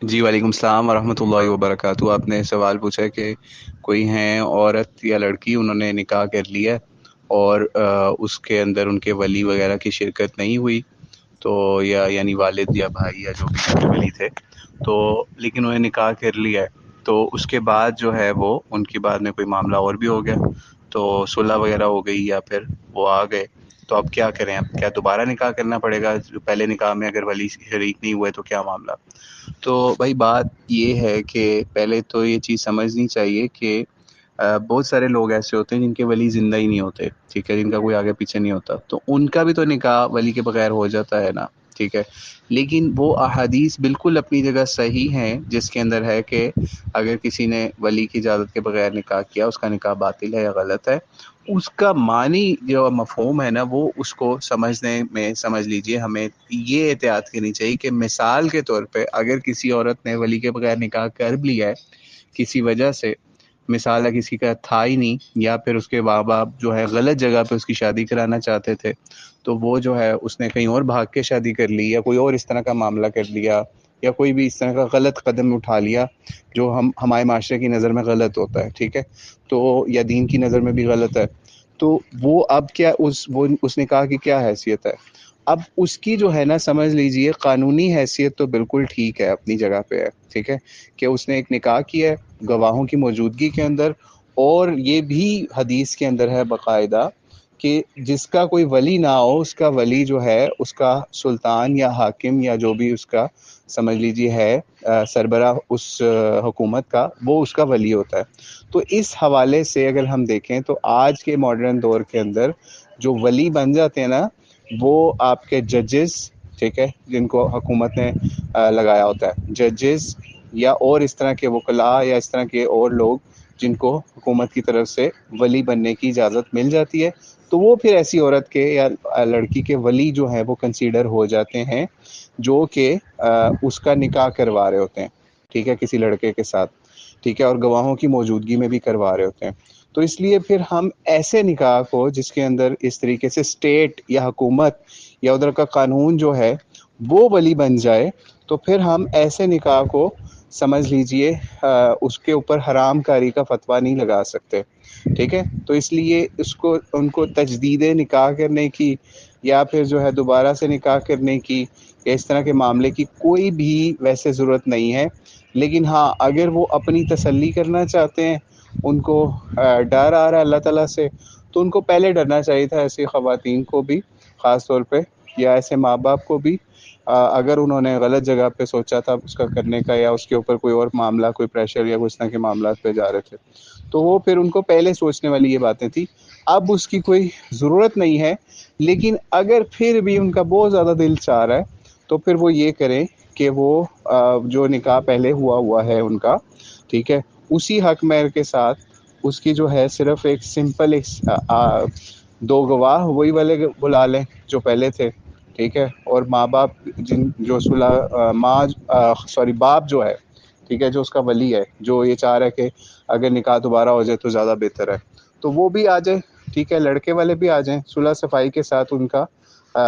جی وعلیکم السلام ورحمۃ اللہ وبرکاتہ. آپ نے سوال پوچھا کہ کوئی ہیں عورت یا لڑکی، انہوں نے نکاح کر لیا اور اس کے اندر ان کے ولی وغیرہ کی شرکت نہیں ہوئی، تو یا یعنی والد یا بھائی یا جو بھی ان کے ولی تھے، تو لیکن انہوں نے نکاح کر لیا ہے. تو اس کے بعد جو ہے وہ ان کی بعد میں کوئی معاملہ اور بھی ہو گیا، تو صلح وغیرہ ہو گئی یا پھر وہ آ گئے. تو اب کیا کریں؟ اب کیا دوبارہ نکاح کرنا پڑے گا؟ پہلے نکاح میں اگر ولی شریک نہیں ہوئے تو کیا معاملہ؟ تو بھائی بات یہ ہے کہ پہلے تو یہ چیز سمجھنی چاہیے کہ بہت سارے لوگ ایسے ہوتے ہیں جن کے ولی زندہ ہی نہیں ہوتے، ٹھیک ہے، جن کا کوئی آگے پیچھے نہیں ہوتا، تو ان کا بھی تو نکاح ولی کے بغیر ہو جاتا ہے نا، ٹھیک ہے. لیکن وہ احادیث بالکل اپنی جگہ صحیح ہیں جس کے اندر ہے کہ اگر کسی نے ولی کی اجازت کے بغیر نکاح کیا، اس کا نکاح باطل ہے یا غلط ہے. اس کا معنی جو مفہوم ہے نا، وہ اس کو سمجھنے میں سمجھ لیجئے ہمیں یہ احتیاط کرنی چاہیے کہ مثال کے طور پہ اگر کسی عورت نے ولی کے بغیر نکاح کر لیا ہے کسی وجہ سے، مثال ہے کسی کا تھا ہی نہیں، یا پھر اس کے ماں باپ جو ہے غلط جگہ پہ اس کی شادی کرانا چاہتے تھے، تو وہ جو ہے اس نے کہیں اور بھاگ کے شادی کر لی یا کوئی اور اس طرح کا معاملہ کر لیا یا کوئی بھی اس طرح کا غلط قدم اٹھا لیا جو ہمارے معاشرے کی نظر میں غلط ہوتا ہے، ٹھیک ہے، تو یا دین کی نظر میں بھی غلط ہے. تو وہ اب کیا اس نکاح کی کیا حیثیت ہے؟ اب اس کی جو ہے نا، سمجھ لیجئے قانونی حیثیت تو بالکل ٹھیک ہے، اپنی جگہ پہ ہے، ٹھیک ہے، کہ اس نے ایک نکاح کیا ہے گواہوں کی موجودگی کے اندر. اور یہ بھی حدیث کے اندر ہے باقاعدہ کہ جس کا کوئی ولی نہ ہو، اس کا ولی جو ہے اس کا سلطان یا حاکم یا جو بھی اس کا سمجھ لیجیے ہے سربراہ اس حکومت کا، وہ اس کا ولی ہوتا ہے. تو اس حوالے سے اگر ہم دیکھیں تو آج کے ماڈرن دور کے اندر جو ولی بن جاتے ہیں نا، وہ آپ کے ججز، ٹھیک ہے، جن کو حکومت نے لگایا ہوتا ہے، ججز یا اور اس طرح کے وکلاء یا اس طرح کے اور لوگ جن کو حکومت کی طرف سے ولی بننے کی اجازت مل جاتی ہے، تو وہ پھر ایسی عورت کے یا لڑکی کے ولی جو ہیں وہ کنسیڈر ہو جاتے ہیں جو کہ اس کا نکاح کروا رہے ہوتے ہیں، ٹھیک ہے، کسی لڑکے کے ساتھ، ٹھیک ہے، اور گواہوں کی موجودگی میں بھی کروا رہے ہوتے ہیں. تو اس لیے پھر ہم ایسے نکاح کو جس کے اندر اس طریقے سے اسٹیٹ یا حکومت یا ادھر کا قانون جو ہے وہ ولی بن جائے، تو پھر ہم ایسے نکاح کو سمجھ لیجئے اس کے اوپر حرام کاری کا فتویٰ نہیں لگا سکتے، ٹھیک ہے. تو اس لیے ان کو تجدید نکاح کرنے کی یا پھر جو ہے دوبارہ سے نکاح کرنے کی یا اس طرح کے معاملے کی کوئی بھی ویسے ضرورت نہیں ہے. لیکن ہاں، اگر وہ اپنی تسلی کرنا چاہتے ہیں، ان کو ڈر آ رہا ہے اللہ تعالیٰ سے، تو ان کو پہلے ڈرنا چاہیے تھا، ایسی خواتین کو بھی خاص طور پہ، یا ایسے ماں باپ کو بھی، اگر انہوں نے غلط جگہ پہ سوچا تھا اس کا کرنے کا، یا اس کے اوپر کوئی اور معاملہ، کوئی پریشر یا اس طرح کے معاملات پہ جا رہے تھے، تو وہ پھر ان کو پہلے سوچنے والی یہ باتیں تھی. اب اس کی کوئی ضرورت نہیں ہے. لیکن اگر پھر بھی ان کا بہت زیادہ دل چاہ رہا ہے تو پھر وہ یہ کریں کہ وہ جو نکاح پہلے ہوا ہے ان کا، ٹھیک ہے، اسی حق مہر کے ساتھ اس کی جو ہے صرف ایک سمپل دو گواہ وہی والے بلا لیں جو پہلے تھے، ٹھیک ہے، اور ماں باپ جو باپ جو ہے، ٹھیک ہے، جو اس کا ولی ہے، جو یہ چاہ رہا ہے کہ اگر نکاح دوبارہ ہو جائے تو زیادہ بہتر ہے، تو وہ بھی آ جائے، ٹھیک ہے، لڑکے والے بھی آ جائیں صلح صفائی کے ساتھ. ان کا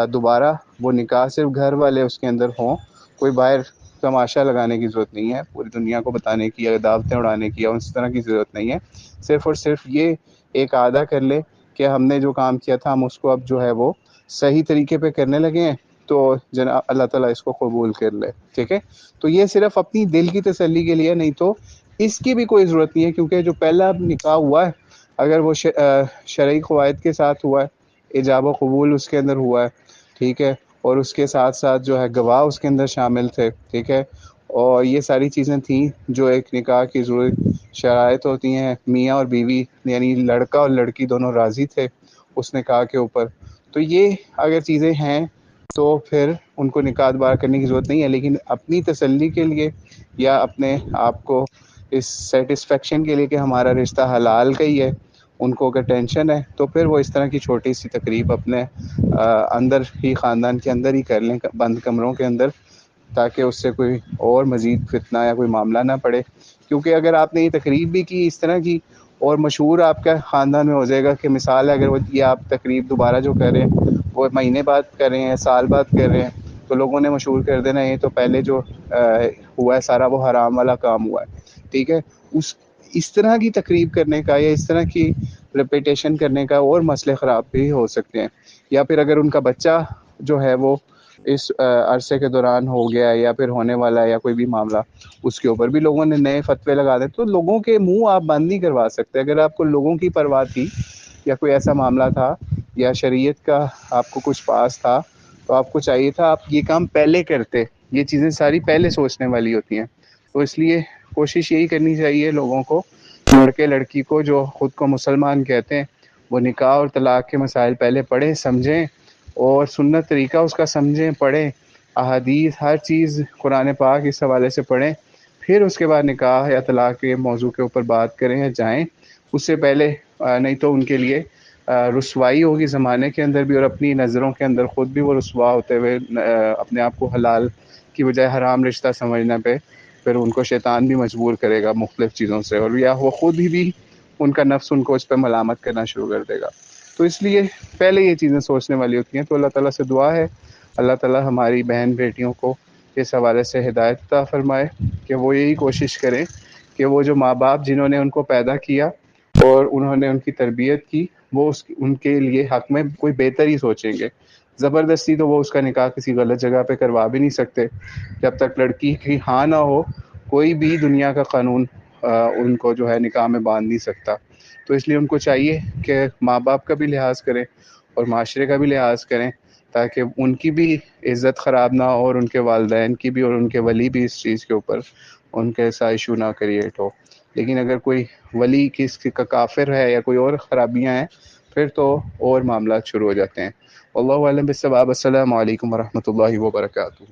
دوبارہ وہ نکاح صرف گھر والے اس کے اندر ہوں، کوئی باہر تماشا لگانے کی ضرورت نہیں ہے، پوری دنیا کو بتانے کی یا دعوتیں اڑانے کی یا اس طرح کی ضرورت نہیں ہے. صرف اور صرف یہ ایک عادہ کر لے کہ ہم نے جو کام کیا تھا ہم اس کو اب جو ہے وہ صحیح طریقے پہ کرنے لگے ہیں، تو جناب اللہ تعالیٰ اس کو قبول کر لے، ٹھیک ہے. تو یہ صرف اپنی دل کی تسلی کے لیے، نہیں تو اس کی بھی کوئی ضرورت نہیں ہے، کیونکہ جو پہلا نکاح ہوا ہے اگر وہ شرعی قواعد کے ساتھ ہوا ہے، ایجاب و قبول اس کے اندر ہوا ہے، ٹھیک ہے، اور اس کے ساتھ ساتھ جو ہے گواہ اس کے اندر شامل تھے، ٹھیک ہے، اور یہ ساری چیزیں تھیں جو ایک نکاح کی ضرورت شرائط ہوتی ہیں. میاں اور بیوی یعنی لڑکا اور لڑکی دونوں راضی تھے اس نکاح کے اوپر. تو یہ اگر چیزیں ہیں تو پھر ان کو نکاح دوبارہ کرنے کی ضرورت نہیں ہے. لیکن اپنی تسلی کے لیے یا اپنے آپ کو اس سیٹسفیکشن کے لیے کہ ہمارا رشتہ حلال کا ہی ہے، ان کو اگر ٹینشن ہے تو پھر وہ اس طرح کی چھوٹی سی تقریب اپنے اندر ہی، خاندان کے اندر ہی کر لیں، بند کمروں کے اندر، تاکہ اس سے کوئی اور مزید فتنہ یا کوئی معاملہ نہ پڑے. کیونکہ اگر آپ نے یہ تقریب بھی کی اس طرح کی اور مشہور آپ کا خاندان میں ہو جائے گا کہ مثال ہے اگر وہ یہ آپ تقریب دوبارہ جو کر رہے ہیں وہ مہینے بعد کر رہے ہیں، سال بعد کر رہے ہیں، تو تو لوگوں نے مشہور کر دینا یہ تو پہلے جو ہوا ہے سارا وہ حرام والا کام ہوا ہے، ٹھیک ہے۔ اس طرح کی تقریب کرنے کا یا اس طرح کی ریپیٹیشن کرنے کا اور مسئلے خراب بھی ہو سکتے ہیں، یا پھر اگر ان کا بچہ جو ہے وہ اس عرصے کے دوران ہو گیا یا پھر ہونے والا ہے یا کوئی بھی معاملہ، اس کے اوپر بھی لوگوں نے نئے فتوے لگا دے، تو لوگوں کے منہ آپ بند نہیں کروا سکتے۔ اگر آپ کو لوگوں کی پرواہ تھی یا کوئی ایسا معاملہ تھا یا شریعت کا آپ کو کچھ پاس تھا، تو آپ کو چاہیے تھا آپ یہ کام پہلے کرتے۔ یہ چیزیں ساری پہلے سوچنے والی ہوتی ہیں، تو اس لیے کوشش یہی کرنی چاہیے لوگوں کو، لڑکے لڑکی کو جو خود کو مسلمان کہتے ہیں، وہ نکاح اور طلاق کے مسائل پہلے پڑھیں، سمجھیں، اور سنت طریقہ اس کا سمجھیں، پڑھیں، احادیث ہر چیز قرآن پاک اس حوالے سے پڑھیں، پھر اس کے بعد نکاح یا طلاق کے موضوع کے اوپر بات کریں یا جائیں۔ اس سے پہلے نہیں تو ان کے لیے رسوائی ہوگی زمانے کے اندر بھی، اور اپنی نظروں کے اندر خود بھی وہ رسوا ہوتے ہوئے اپنے آپ کو حلال کی بجائے حرام رشتہ سمجھنے پہ پھر ان کو شیطان بھی مجبور کرے گا مختلف چیزوں سے، اور یا وہ خود ہی بھی ان کا نفس ان کو اس پہ ملامت کرنا شروع کر دے گا۔ تو اس لیے پہلے یہ چیزیں سوچنے والی ہوتی ہیں۔ تو اللہ تعالیٰ سے دعا ہے اللہ تعالیٰ ہماری بہن بیٹیوں کو اس حوالے سے ہدایت عطا فرمائے کہ وہ یہی کوشش کریں کہ وہ جو ماں باپ جنہوں نے ان کو پیدا کیا اور انہوں نے ان کی تربیت کی، وہ ان کے لیے حق میں کوئی بہتر ہی سوچیں گے۔ زبردستی تو وہ اس کا نکاح کسی غلط جگہ پہ کروا بھی نہیں سکتے۔ جب تک لڑکی کی ہاں نہ ہو، کوئی بھی دنیا کا قانون ان کو جو ہے نکاح میں باندھ نہیں سکتا۔ تو اس لیے ان کو چاہیے کہ ماں باپ کا بھی لحاظ کریں اور معاشرے کا بھی لحاظ کریں، تاکہ ان کی بھی عزت خراب نہ ہو اور ان کے والدین کی بھی اور ان کے ولی بھی اس چیز کے اوپر ان کے ایسا ایشو نہ کریٹ ہو۔ لیکن اگر کوئی ولی کس کا کافر ہے یا کوئی اور خرابیاں ہیں، پھر تو اور معاملات شروع ہو جاتے ہیں۔ واللہ اعلم بالصواب۔ السلام علیکم ورحمۃ اللہ وبرکاتہ۔